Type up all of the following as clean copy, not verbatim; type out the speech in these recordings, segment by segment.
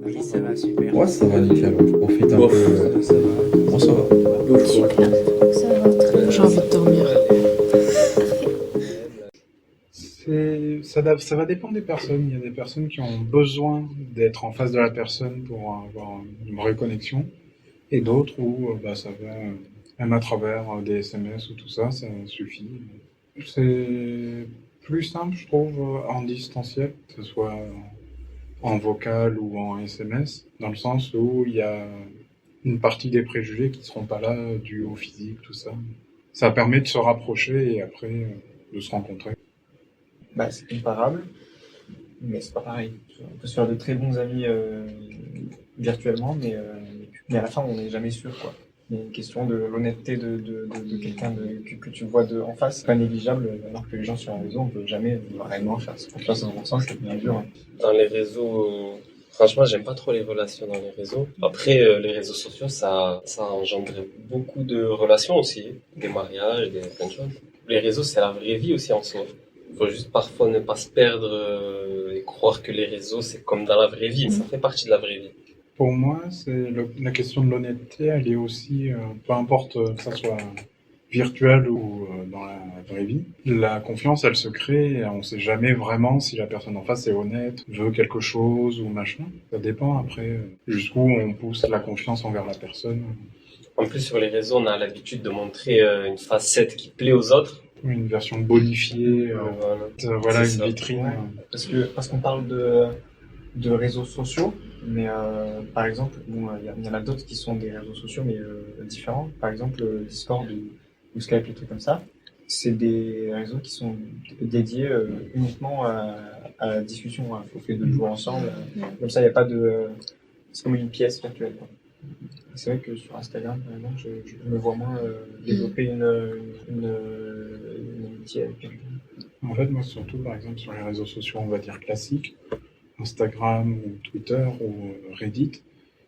Oui, ça va, super. Ouais, ça va nickel. Ouais. Je profite un Bof, peu. ça va. Bon, ça va. Bof, Super, ça va très J'ai envie de dormir. Ça va dépendre des personnes. Il y a des personnes qui ont besoin d'être en face de la personne pour avoir une vraie connexion, et d'autres où ça va, même à travers des SMS ou tout ça, ça suffit. C'est plus simple, je trouve, en distanciel, que ce soit en vocal ou en SMS, dans le sens où il y a une partie des préjugés qui seront pas là, dus au physique, tout ça. Ça permet de se rapprocher et après de se rencontrer. Bah, c'est comparable, mais c'est pas pareil. On peut se faire de très bons amis virtuellement, mais à la fin, on n'est jamais sûr, quoi. Il y a une question de l'honnêteté de quelqu'un que tu vois en face, c'est pas négligeable, alors que les gens sur un réseau, on peut jamais réellement faire confiance à 100%, c'est bien dur. Hein. Dans les réseaux, franchement, j'aime pas trop les relations dans les réseaux. Après, les réseaux sociaux, ça engendre beaucoup de relations aussi, des mariages, plein de choses. Les réseaux, c'est la vraie vie aussi en soi. Faut juste parfois ne pas se perdre et croire que les réseaux, c'est comme dans la vraie vie. Ça fait partie de la vraie vie. Pour moi, la question de l'honnêteté, elle est aussi, peu importe que ça soit virtuel ou dans la vraie vie, la confiance, elle se crée, et on sait jamais vraiment si la personne en face est honnête, veut quelque chose ou machin. Ça dépend après jusqu'où on pousse la confiance envers la personne. En plus, sur les réseaux, on a l'habitude de montrer une facette qui plaît aux autres. Une version bonifiée, voilà, C'est une ça. vitrine. Ouais. Parce qu'on parle de réseaux sociaux, mais par exemple, bon, il y en a d'autres qui sont des réseaux sociaux, mais différents. Par exemple, Discord ou Skype, les trucs comme ça. C'est des réseaux qui sont dédiés uniquement à la discussion, hein, au fait de jouer ensemble. Comme ça, il n'y a pas de... C'est comme une pièce virtuelle, quoi. C'est vrai que sur Instagram, par exemple, je me vois moins développer une amitié avec quelqu'un. En fait, moi, surtout, par exemple, sur les réseaux sociaux, on va dire classiques, Instagram ou Twitter ou Reddit,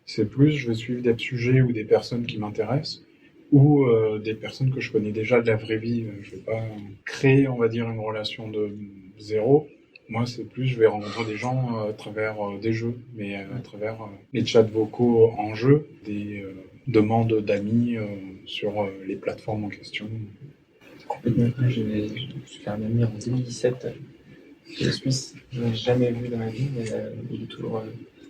c'est plus, je vais suivre des sujets ou des personnes qui m'intéressent, ou des personnes que je connais déjà de la vraie vie. Je vais pas créer, on va dire, une relation de zéro. Moi, c'est plus, je vais rencontrer des gens à travers des jeux, mais à travers les chats vocaux en jeu, des demandes d'amis sur les plateformes en question. Complètement. Je me suis fait un ami en 2017 qui est suisse. Je ne l'ai jamais vu dans ma vie, mais il est toujours.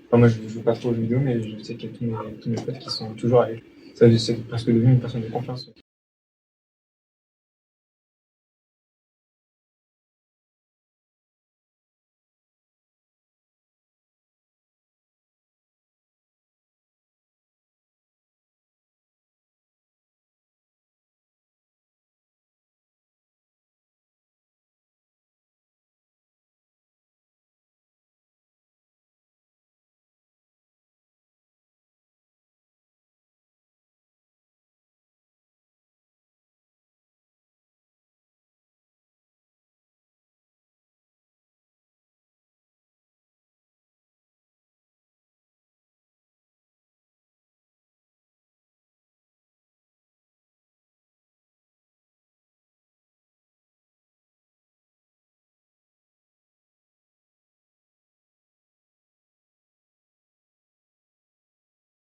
Enfin, moi, je ne joue pas trop aux jeux vidéo, mais je sais qu'il y a tous mes potes qui sont toujours avec. Ça, c'est presque devenu une personne de confiance.